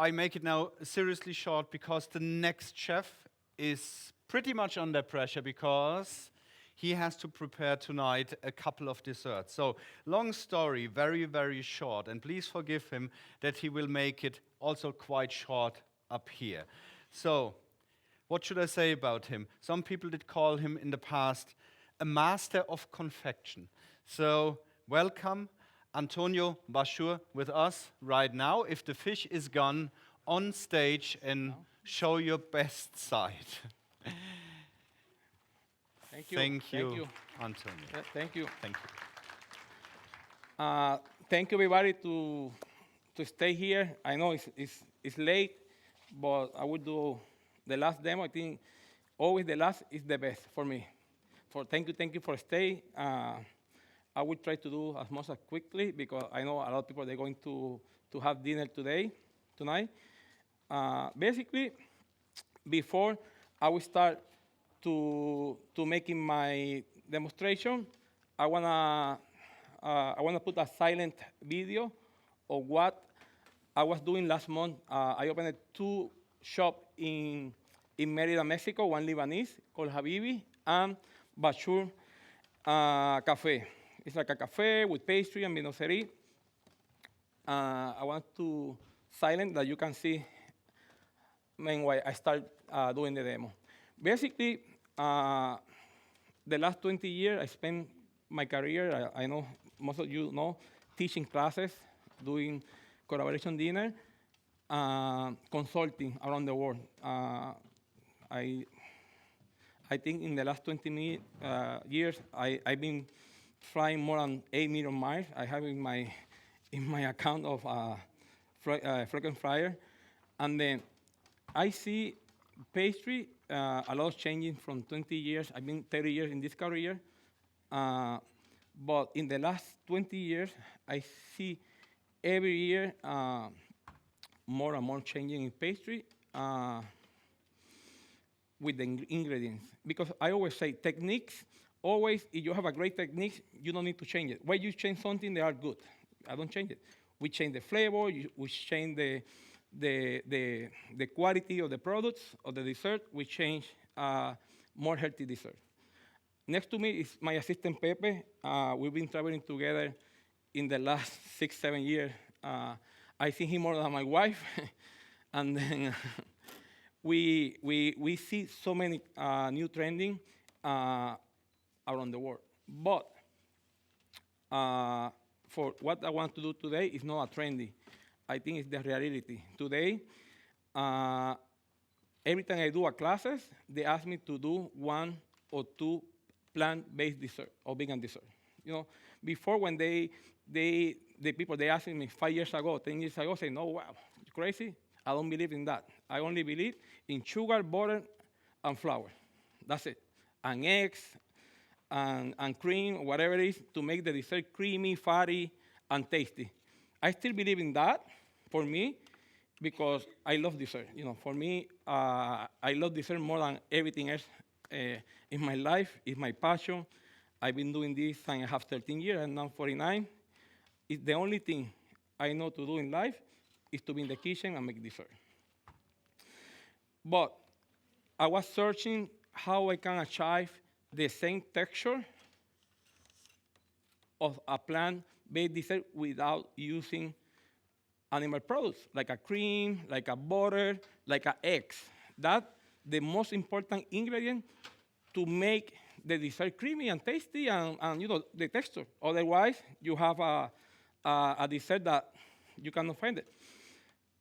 I make it now seriously short because the next chef is pretty much under pressure because he has to prepare tonight a couple of desserts. So, long story, very, very short. And please forgive him that he will make it also quite short up here. So, what should I say about him? Some people did call him in the past a master of confection. So, welcome, Antonio Bachour, with us right now. If the fish is gone, on stage and show your best side. Thank you. Thank you, Thank you. Antonio. Thank you. Thank you. Thank you, everybody, to stay here. I know it's late, but I will do the last demo. I think always the last is the best for me. Thank you for staying. I will try to do as much as quickly because I know a lot of people they're going to have dinner tonight. Basically, before I will start to making my demonstration, I wanna put a silent video of what I was doing last month. I opened 2 shops in Mérida, Mexico, one Lebanese called Habibi and Bachour Cafe. It's like a cafe with pastry and viennoiserie. I want to silent that you can see meanwhile I start doing the demo. Basically, the last 20 years I spent my career, I know most of you know, teaching classes, doing collaboration dinner, consulting around the world. I think in the last 20 years, I've been flying more than 8 million miles. I have in my account of frequent flyer. And then I see pastry, a lot changing from 20 years. I've been 30 years in this career. But in the last 20 years, I see every year more and more changing in pastry with the ingredients. Because I always say techniques, always, if you have a great technique, you don't need to change it. When you change something, they are good. I don't change it. We change the flavor, we change the quality of the products, of the dessert, we change more healthy dessert. Next to me is my assistant, Pepe. We've been traveling together in the last 6, 7 years. I think him more than my wife. And then we see so many new trending around the world. But for what I want to do today is not a trendy. I think it's the reality. Today, every time I do a classes, they ask me to do 1 or 2 plant-based dessert or vegan dessert. You know, before when the people they asked me 5 years ago, 10 years ago, say, no, wow, you crazy? I don't believe in that. I only believe in sugar, butter, and flour. That's it. And eggs, and cream, whatever it is, to make the dessert creamy, fatty, and tasty. I still believe in that for me because I love dessert. You know, for me, I love dessert more than everything else in my life. It's my passion. I've been doing this and I have 13 years and now 49. It's the only thing I know to do in life is to be in the kitchen and make dessert. But I was searching how I can achieve the same texture of a plant-based dessert without using animal products, like a cream, like a butter, like eggs. That's the most important ingredient to make the dessert creamy and tasty and you know, the texture. Otherwise, you have a dessert that you cannot find it.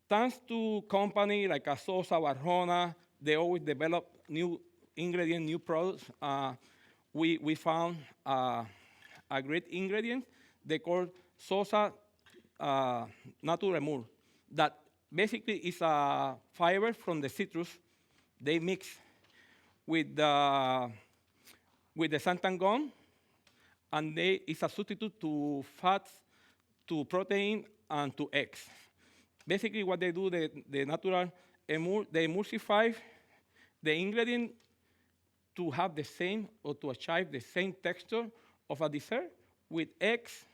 Thanks to company like a Sosa, Barjona, they always develop new ingredients, new products. We found a great ingredient they call Sosa Nature Mur. That basically is a fiber from the citrus. They mix with the xanthan, and it's a substitute to fats, to protein, and to eggs. Basically, what they do, the natural emul, they emulsify the ingredient to have the same or to achieve the same texture of a dessert with eggs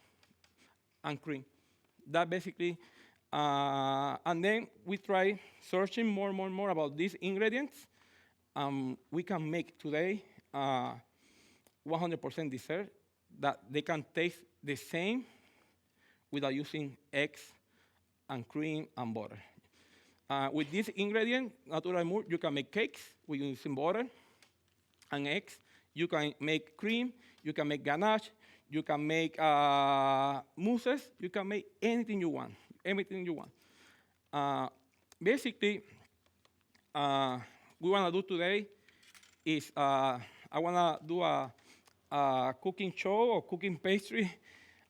and cream. That basically And then we try searching more about these ingredients. We can make today 100% dessert that they can taste the same without using eggs and cream and butter. With this ingredient, natural mour, you can make cakes with using butter and eggs. You can make cream. You can make ganache. You can make mousses. You can make anything you want. Everything you want. Basically, we want to do today is I want to do a cooking show or cooking pastry.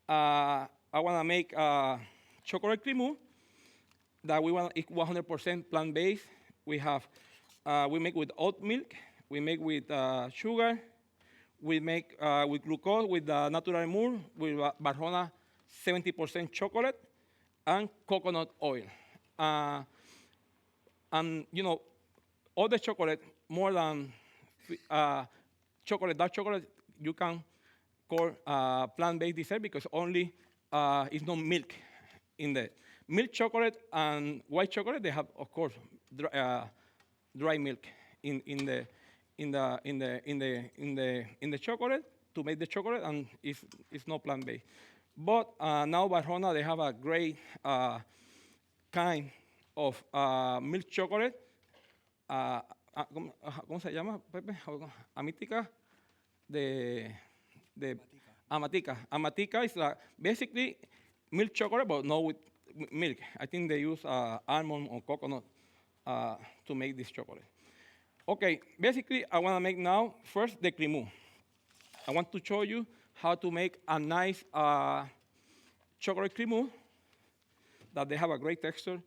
I want to make chocolate cremeux that we want is 100% plant-based. We make with oat milk. We make with sugar. We make with glucose, with natural mour, with Barjona 70% chocolate, and coconut oil. And all the chocolate, more than chocolate, dark chocolate, you can call plant-based dessert because only it's no milk in the milk chocolate and white chocolate. They have, of course, dry milk in the chocolate to make the chocolate, and it's not plant-based. But now Barjona, they have a great kind of milk chocolate. ¿Cómo se llama, Pepe? Amatica. Amatica. Amatica is basically milk chocolate, but not with milk. I think they use almond or coconut to make this chocolate. Okay, basically, I want to make now first the cremeux. I want to show you how to make a nice chocolate cremeux that they have a great texture.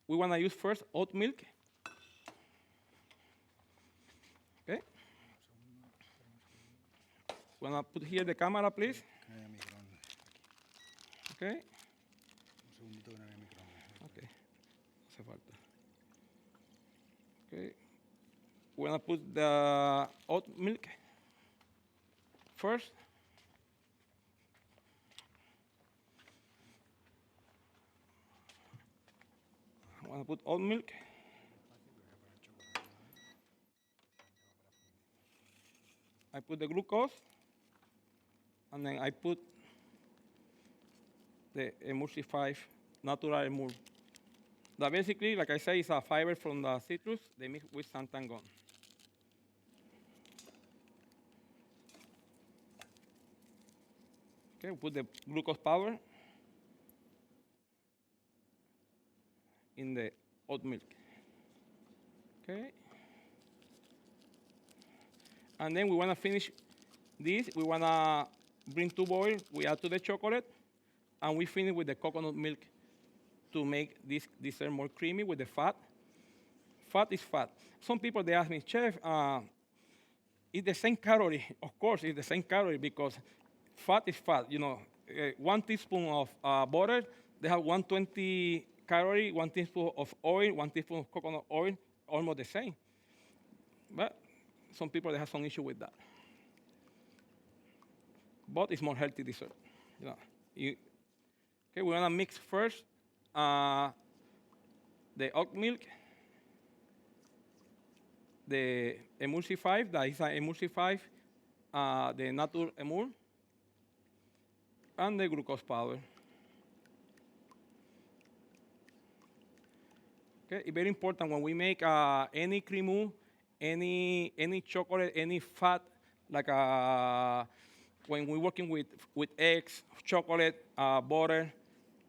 We want to use first oat milk. Okay. Want to put here the camera, please? Okay. Okay. Hace falta. Okay. We're going to put the oat milk first. I want to put oat milk. I put the glucose, and then I put the emulsified natural mour. That basically, like I say, is a fiber from the citrus. They mix with santangon. Okay, we put the glucose powder in the oat milk. Okay. And then we want to finish this. We want to bring to boil. We add to the chocolate, and we finish with the coconut milk to make this dessert more creamy with the fat. Fat is fat. Some people, they ask me, Chef, it's the same calorie. Of course, it's the same calorie because fat is fat. 1 teaspoon of butter, they have 120 calories. 1 teaspoon of oil, 1 teaspoon of coconut oil, almost the same. But some people, they have some issue with that. But it's more healthy dessert. Okay, we're going to mix first the oat milk, the emulsified, that is emulsified, the natural mour, and the glucose powder. Okay, it's very important when we make any cremeux, any chocolate, any fat, like when we're working with eggs, chocolate, butter,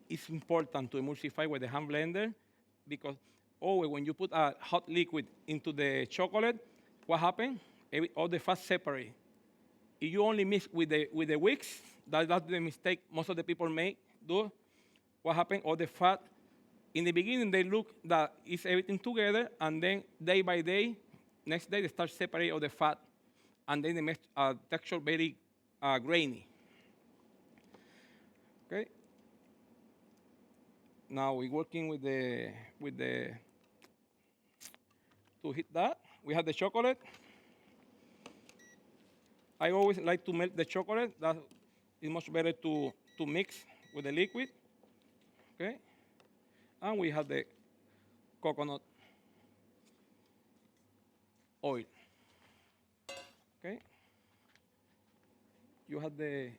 it's important to emulsify with the hand blender because always when you put a hot liquid into the chocolate, what happens? All the fat separate. If you only mix with the wicks, that's the mistake most of the people do. What happens? All the fat, in the beginning, they look that it's everything together, and then day by day, next day, they start separating all the fat, and then they make texture very grainy. Okay. Now we're working with the to heat that. We have the chocolate. I always like to melt the chocolate. That is much better to mix with the liquid. Okay. And we have the coconut oil. Okay. You have the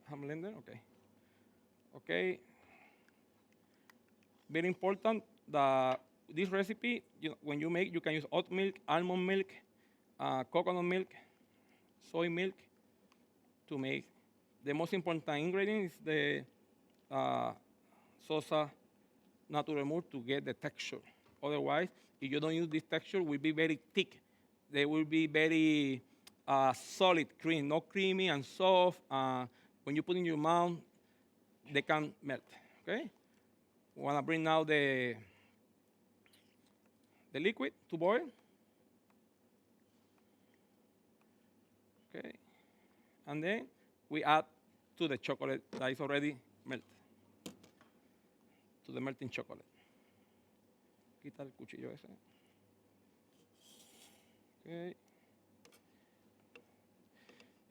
hand blender? Okay. Okay. Very important that this recipe, when you make, you can use oat milk, almond milk, coconut milk, soy milk to make. The most important ingredient is the sosa natural mousse to get the texture. Otherwise, if you don't use this texture, it will be very thick. They will be very solid cream, not creamy and soft. When you put in your mouth, they can melt. Okay. We want to bring now the liquid to boil. Okay. And then we add to the chocolate that is already melted, to the melting chocolate. Quita el cuchillo ese. Okay.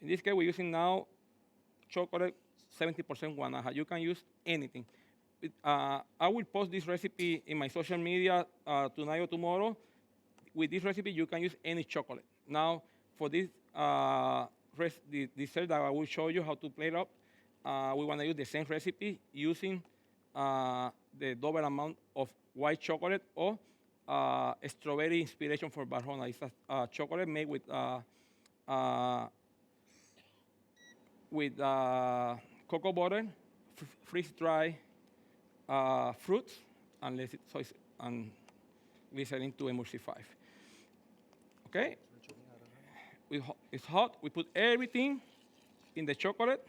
In this case, we're using now chocolate 70% guanaja. You can use anything. I will post this recipe in my social media tonight or tomorrow. With this recipe, you can use any chocolate. Now, for this the dessert that I will show you how to plate it up, we want to use the same recipe using the double amount of white chocolate or strawberry inspiration for Barjona. It's a chocolate made with cocoa butter, freeze-dried fruits, and glycerin to emulsify. Okay? It's hot. We put everything in the chocolate.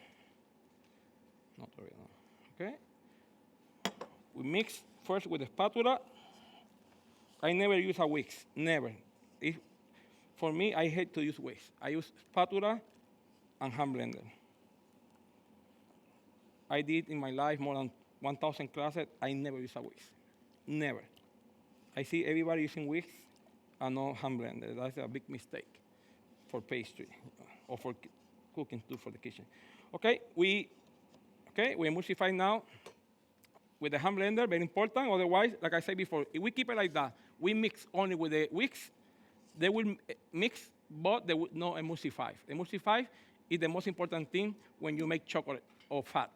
Not very long. Okay? We mix first with the spatula. I never use a whisk. Never. For me, I hate to use whisk. I use spatula and hand blender. I did in my life more than 1,000 classes. I never use a whisk. Never. I see everybody using whisks and no hand blender. That's a big mistake for pastry or for cooking too for the kitchen. Okay, we emulsify now with the hand blender, very important. Otherwise, like I said before, if we keep it like that, we mix only with the whisks, they will mix, but they will not emulsify. Emulsify is the most important thing when you make chocolate or fat.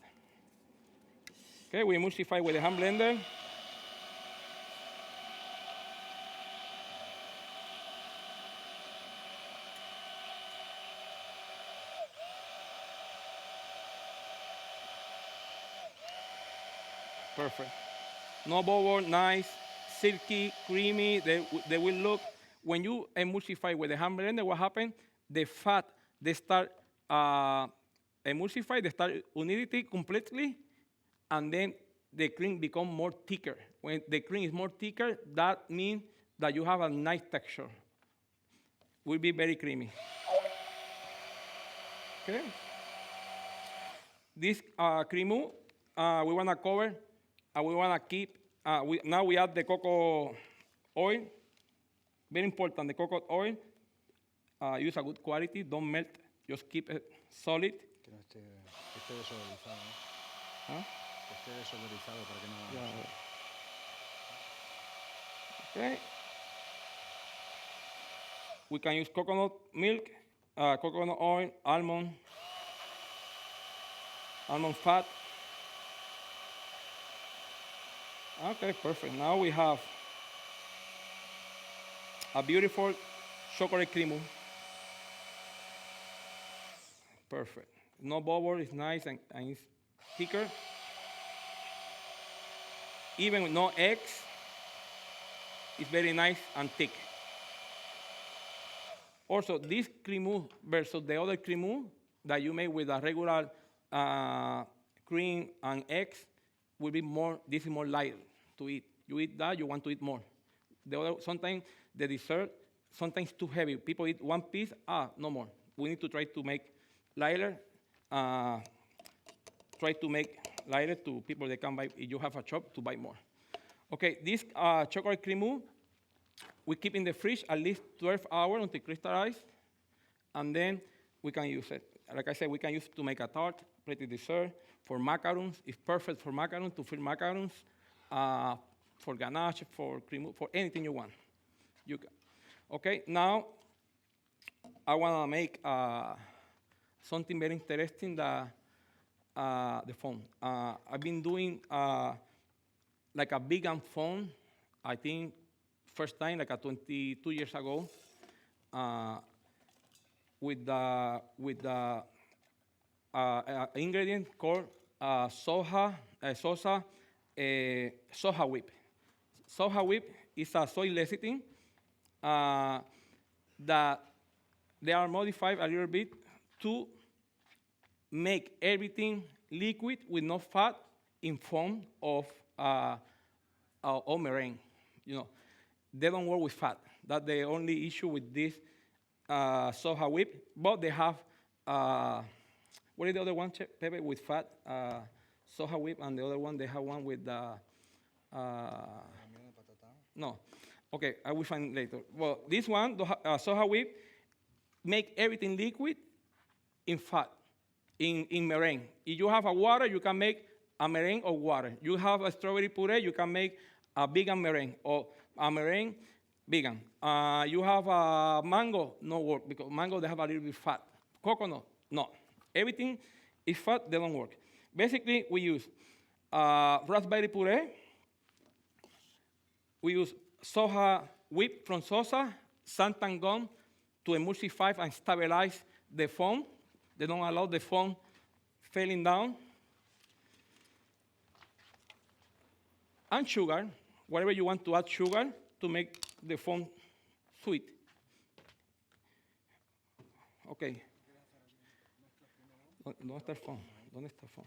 Okay, we emulsify with the hand blender. Perfect. No bubble, nice, silky, creamy. They will look, when you emulsify with the hand blender, what happens? The fat, they start emulsify, they start unity completely, and then the cream become more thicker. When the cream is more thicker, that means that you have a nice texture. Will be very creamy. Okay. This cremu, we want to cover. We want to keep, now we add the cocoa oil. Very important, the cocoa oil. Use a good quality, don't melt, just keep it solid. Que no esté, que esté desolarizado, ¿no? ¿Ah? Que esté desolarizado para que no... Yeah. Okay. We can use coconut milk, coconut oil, almond fat. Okay, perfect. Now we have a beautiful chocolate cremu. Perfect. No bubble, it's nice and it's thicker. Even with no eggs, it's very nice and thick. Also, this cremu versus the other cremu that you make with a regular cream and eggs will be more, this is more light to eat. You eat that, you want to eat more. The other, sometimes the dessert, sometimes too heavy. People eat one piece, no more. We need to try to make lighter, to people that can buy, if you have a shop, to buy more. Okay, this chocolate cremu, we keep in the fridge at least 12 hours until crystallize, and then we can use it. Like I said, we can use it to make a tart, pretty dessert. For macarons, it's perfect for macarons, to fill macarons. for ganache, for cream, for anything you want. You can. Okay, now I want to make something very interesting, the phone. I've been doing like a vegan phone, I think first time like 22 years ago, with the ingredient called soja whip. Soja whip is a soy lecithin that they are modified a little bit to make everything liquid with no fat in form of meringue. You know, they don't work with fat. That's the only issue with this soja whip. But they have what is the other one, Pepe, with fat? Soja whip, and the other one they have one with no. Okay, I will find later. Well, this one, the soja whip, make everything liquid in fat, in meringue. If you have a water, you can make a meringue or water. You have a strawberry puree, you can make a vegan meringue or a meringue vegan. You have a mango, no work, because mango, they have a little bit fat. Coconut, no. Everything is fat, they don't work. Basically, we use raspberry puree. We use soja whip from Sosa, xanthan gum to emulsify and stabilize the foam. They don't allow the foam falling down. And sugar, whatever you want to add sugar to make the foam sweet. Okay. ¿Dónde está el foam? ¿Dónde está el foam?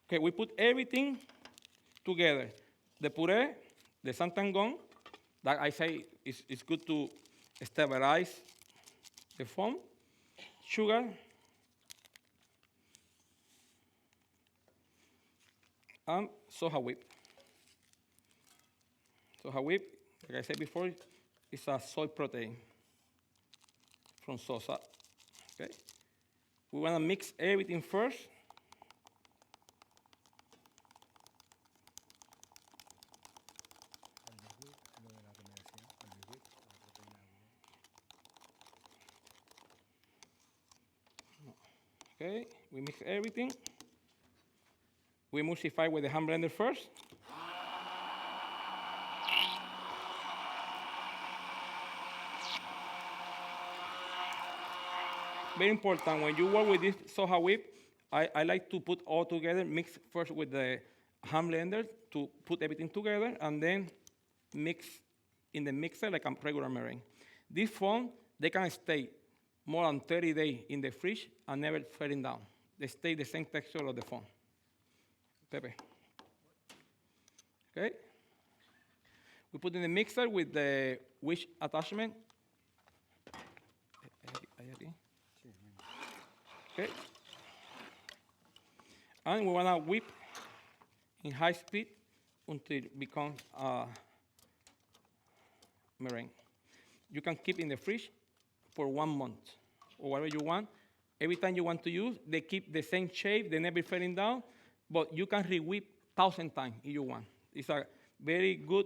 Okay, we put everything together. The puree, the xanthan gum, that I say is good to stabilize the foam. Sugar. And soja whip. Soja whip, like I said before, is a soy protein from Sosa. Okay. We want to mix everything first. Okay, we mix everything. We emulsify with the hand blender first. Very important, when you work with this soja whip, I like to put all together, mix first with the hand blender to put everything together, and then mix in the mixer like a regular meringue. This foam, they can stay more than 30 days in the fridge and never falling down. They stay the same texture of the foam. Pepe. Okay. We put in the mixer with the wish attachment. Okay. And we want to whip in high speed until it becomes meringue. You can keep in the fridge for 1 month or whatever you want. Every time you want to use, they keep the same shape, they never falling down, but you can re-whip 1,000 times if you want. It's a very good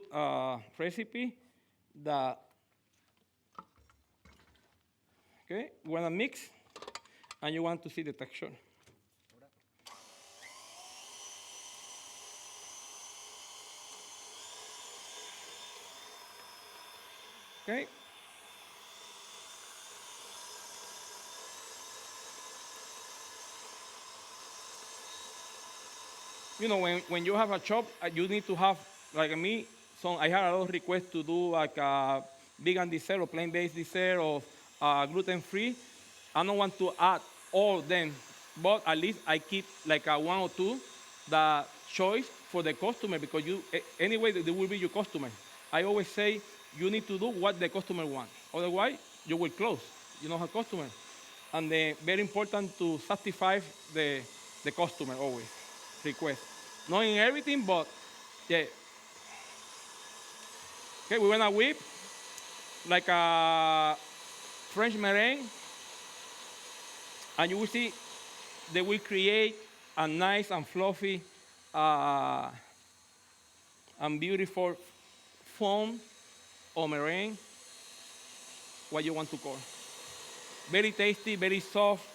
recipe that, okay, you want to mix and you want to see the texture. Okay. You know, when you have a shop, you need to have, like me, so I had a lot of requests to do like a vegan dessert or plant-based dessert or gluten-free. I don't want to add all of them, but at least I keep like a 1 or 2 the choice for the customer, because you anyway they will be your customer. I always say you need to do what the customer wants. Otherwise, you will close. You don't have customer. And very important to satisfy the customer always request. Not in everything, but yeah. Okay, we want to whip like a French meringue, and you will see they will create a nice and fluffy uh, and beautiful foam or meringue, what you want to call. Very tasty, very soft,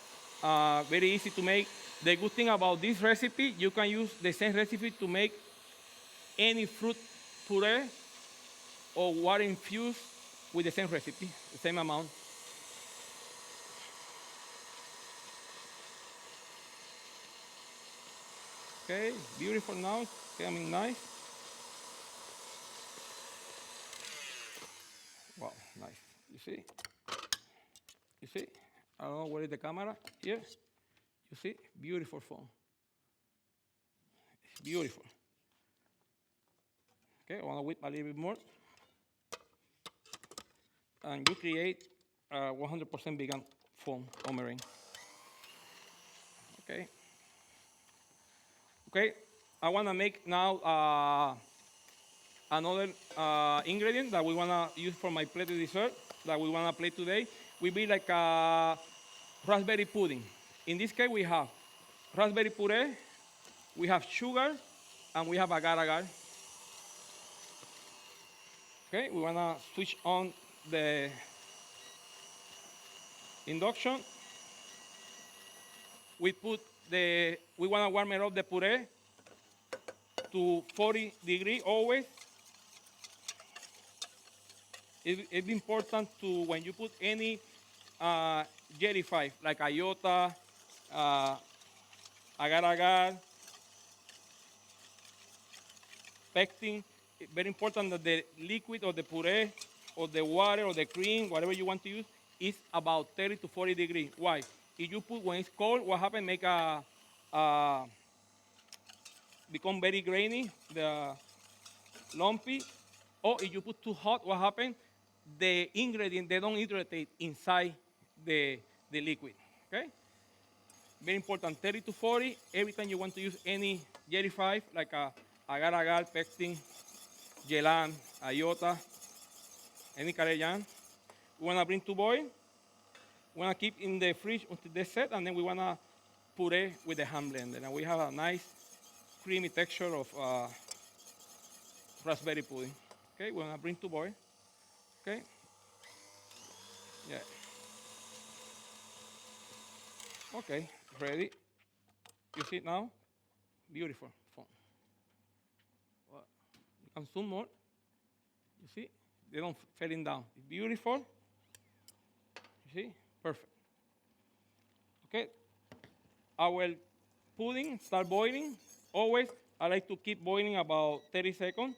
very easy to make. The good thing about this recipe, you can use the same recipe to make any fruit puree or water infused with the same recipe, the same amount. Okay, beautiful now, coming nice. Wow, nice. You see? You see? I don't know where is the camera. Here. You see? Beautiful foam. It's beautiful. Okay, I want to whip a little bit more. And you create 100% vegan foam or meringue. Okay. Okay, I want to make now another ingredient that we want to use for my plate of dessert that we want to plate today. Will be like a raspberry pudding. In this case, we have raspberry puree, we have sugar, and we have agar-agar. Okay, we want to switch on the induction. We want to warm it up the puree to 40 degrees always. It's important to, when you put any jelly five, like ayota, agar-agar, pectin, it's very important that the liquid or the puree or the water or the cream, whatever you want to use, is about 30 to 40 degrees. Why? If you put when it's cold, what happens? Make become very grainy, the lumpy. Or if you put too hot, what happens? The ingredient, they don't hydrate inside the liquid. Okay? Very important, 30 to 40. Every time you want to use any jelly five, like agar-agar, pectin, gelan, ayota, any carayan, we want to bring to boil. We want to keep in the fridge until they set, and then we want to puree with the hand blender. And we have a nice creamy texture of raspberry pudding. Okay, we want to bring to boil. Okay. Yeah. Okay, ready. You see it now? Beautiful. Fun. Well, you can zoom more. You see? They don't falling down. It's beautiful. You see? Perfect. Okay. Our pudding start boiling. Always, I like to keep boiling about 30 seconds.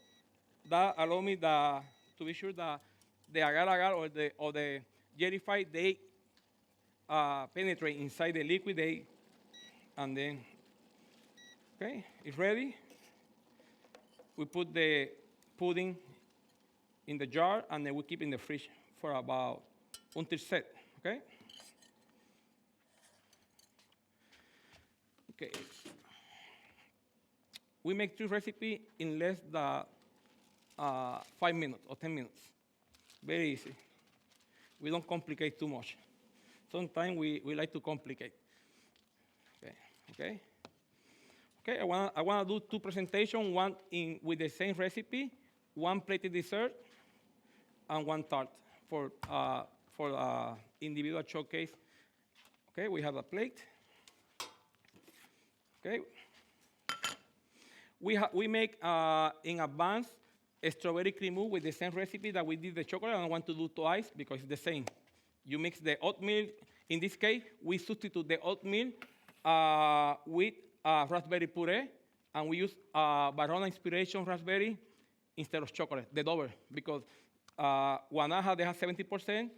That allow me to be sure that the agar-agar or the jelly-fied, they penetrate inside the liquid. And then, okay, it's ready. We put the pudding in the jar, and then we keep in the fridge for about until set. Okay. Okay. We make this recipe in less than 5 minutes or 10 minutes. Very easy. We don't complicate too much. Sometimes we like to complicate. Okay. Okay. Okay. I wanna do two presentations. One with the same recipe, one plated dessert, and one tart for individual showcase. Okay. We have a plate. Okay. We make in advance a strawberry cremeux with the same recipe that we did the chocolate. I don't want to do twice because it's the same. You mix the oat milk. In this case, we substitute the oat milk with raspberry puree, and we use Barona Inspiration raspberry instead of chocolate, the double, because guanaja, they have 70%.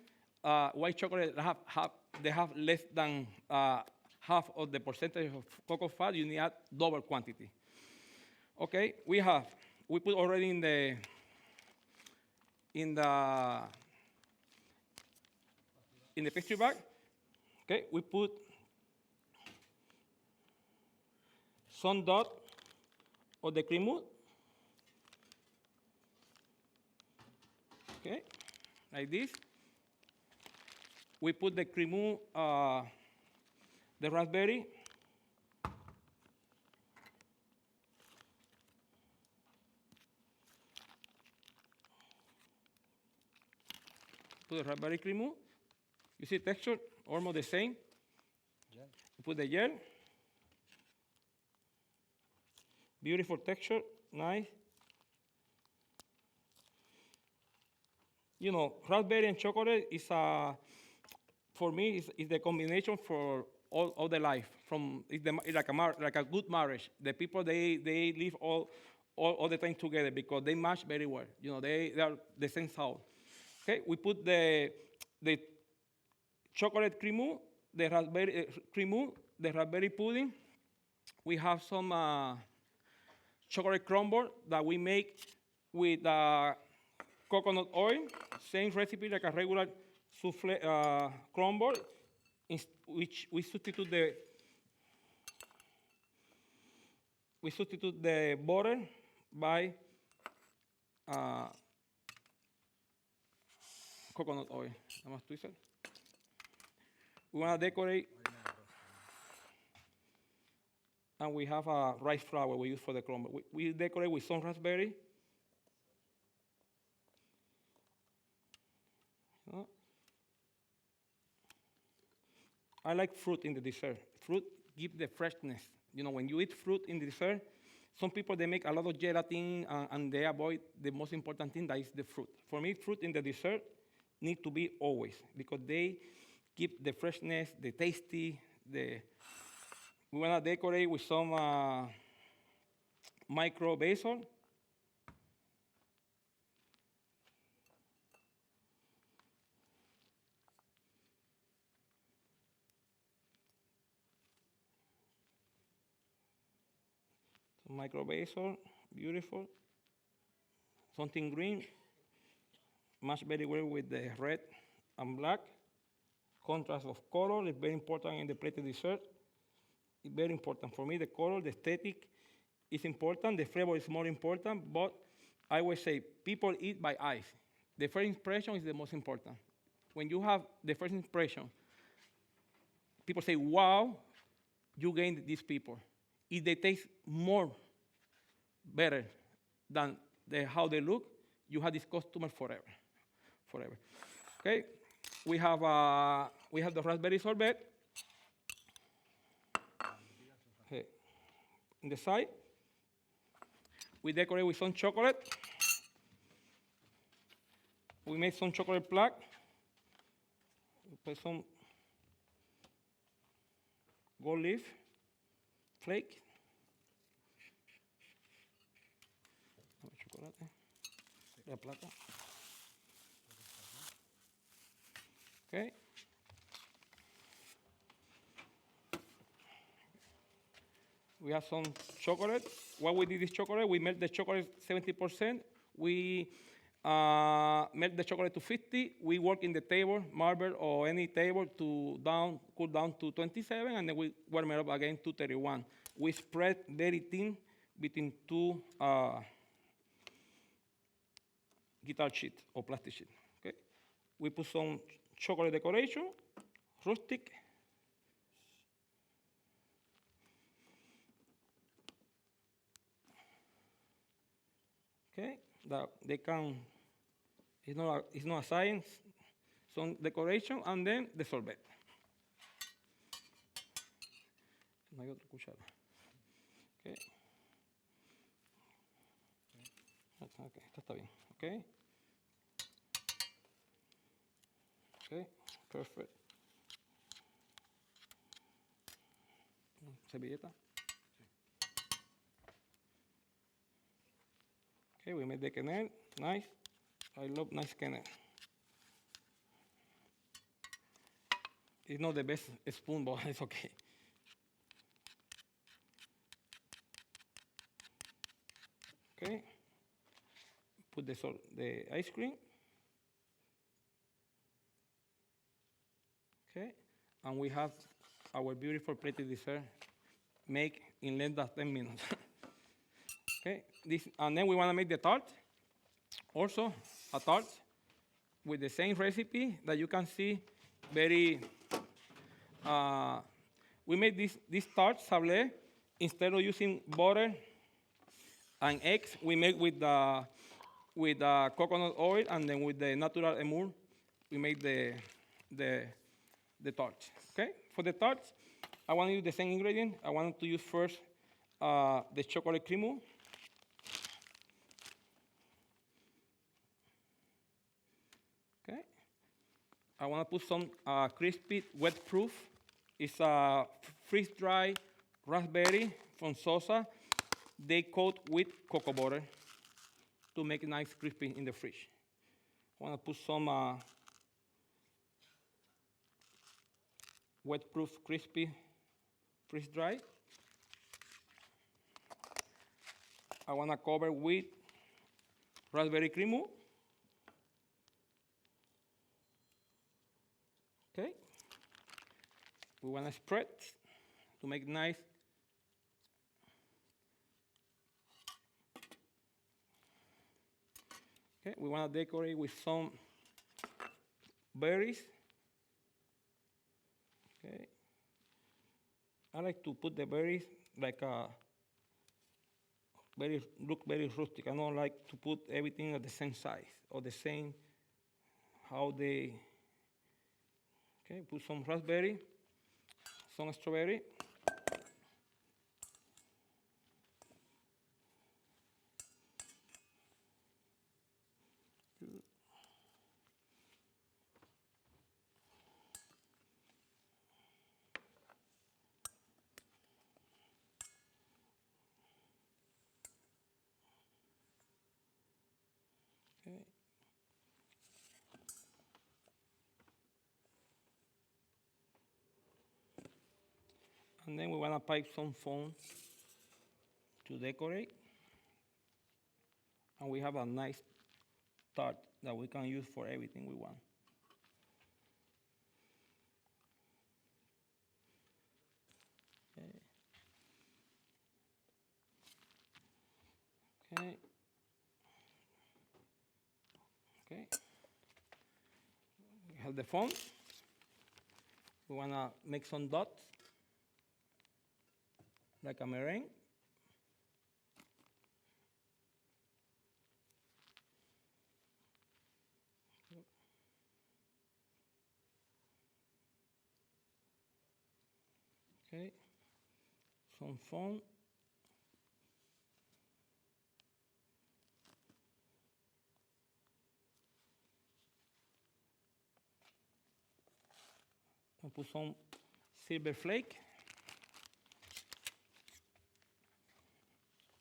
White chocolate, they have less than half of the percentage of cocoa fat. You need add double quantity. Okay, we put already in the pastry bag. Okay, we put some dot of the cremeux. Okay, like this. We put the cremeux, the raspberry. Put the raspberry cream mousse. You see texture, almost the same. Gel. Put the gel. Beautiful texture, nice. You know, raspberry and chocolate is for me, is the combination for all the life. It's like a good marriage. The people they live all the time together because they match very well. You know, they are the same soul. Okay, we put the chocolate cream mousse, the raspberry cream mousse, the raspberry pudding. We have some chocolate crumble that we make with coconut oil. Same recipe like a regular souffle crumble, which we substitute the butter by coconut oil. Nada más twist it. We want to decorate, and we have a rice flour we use for the crumble. We decorate with some raspberry. I like fruit in the dessert. Fruit gives the freshness. You know, when you eat fruit in the dessert, some people, they make a lot of gelatin and they avoid the most important thing, that is the fruit. For me, fruit in the dessert need to be always because they keep the freshness, the tasty. We want to decorate with some micro basil. Micro basil, beautiful. Something green, match very well with the red and black. Contrast of color is very important in the plated dessert. It's very important. For me, the color, the aesthetic is important. The flavor is more important, but I always say people eat by eyes. The first impression is the most important. When you have the first impression, people say, wow, you gained these people. If they taste more better than how they look, you have this customer forever. Okay, we have the raspberry sorbet. Okay. In the side, we decorate with some chocolate. We made some chocolate plaque. We put some gold leaf flake. Chocolate. La placa. Okay. We have some chocolate. What we did this chocolate, we melt the chocolate 70%. We melt the chocolate to 50. We work in the table, marble or any table to cool down to 27, and then we warm it up again to 31. We spread very thin between two guitar sheet or plastic sheet. Okay. We put some chocolate decoration, rustic. Okay, that they can. It's not a science. Some decoration and then the sorbet. No hay otra cuchara. Okay. Okay, esto está bien. Okay. Okay, perfect. Servilleta. Okay, we made the quenelle. Nice. I love nice quenelle. It's not the best spoon, but it's okay. Okay. Put the ice cream. Okay. And we have our beautiful plated dessert made in less than 10 minutes. Okay. And then we want to make the tart. Also, a tart with the same recipe that you can see very. We made this tart sablé. Instead of using butter and eggs, we make with coconut oil and then with the natural emul we made the tarts. Okay, for the tarts, I want to use the same ingredient. I want to use first the chocolate cream. Okay, I want to put some crispy wet proof. It's a freeze-dried raspberry from Sosa. They coat with cocoa butter to make it nice crispy in the fridge. I want to put some wet proof crispy freeze-dried. I want to cover with raspberry cream. Okay. We want to spread to make it nice. Okay, we want to decorate with some berries. Okay. I like to put the berries like look very rustic. I don't like to put everything at the same size or the same how they. Okay, put some raspberry, some strawberry. Okay. And then we want to pipe some foam to decorate. And we have a nice tart that we can use for everything we want. Okay. Okay. Okay. We have the foam. We want to make some dots like a meringue. Okay, some foam. I'll put some silver flake.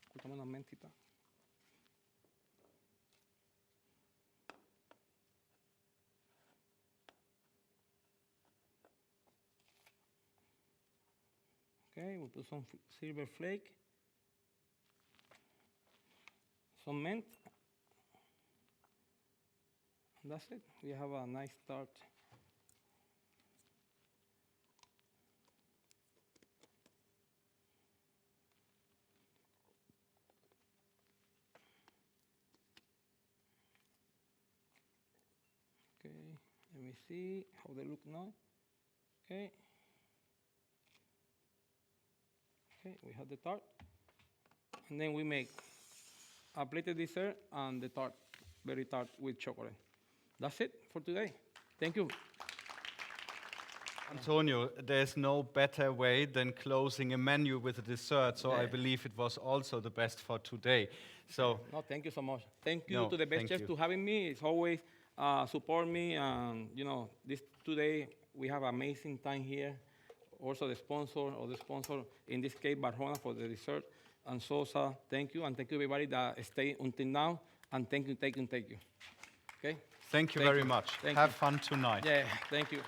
Escúchame una mentita. Okay, we'll put some silver flake, some mint, and that's it. We have a nice tart. Okay, let me see how they look now. Okay. Okay, we have the tart. And then we make a plated dessert and the tart, berry tart with chocolate. That's it for today. Thank you. Antonio, there's no better way than closing a menu with a dessert, so I Yeah. believe it was also the best for today. So, No, thank you so much. Thank you No, to the best thank chef you. to having me. It's always support me, and this today we have amazing time here. Also the sponsor in this case Barjona for the dessert, and Sosa. Thank you, and thank you everybody that stayed until now. And thank you. Okay. thank you very much. Thank Have you. fun tonight. Yeah. Thank you.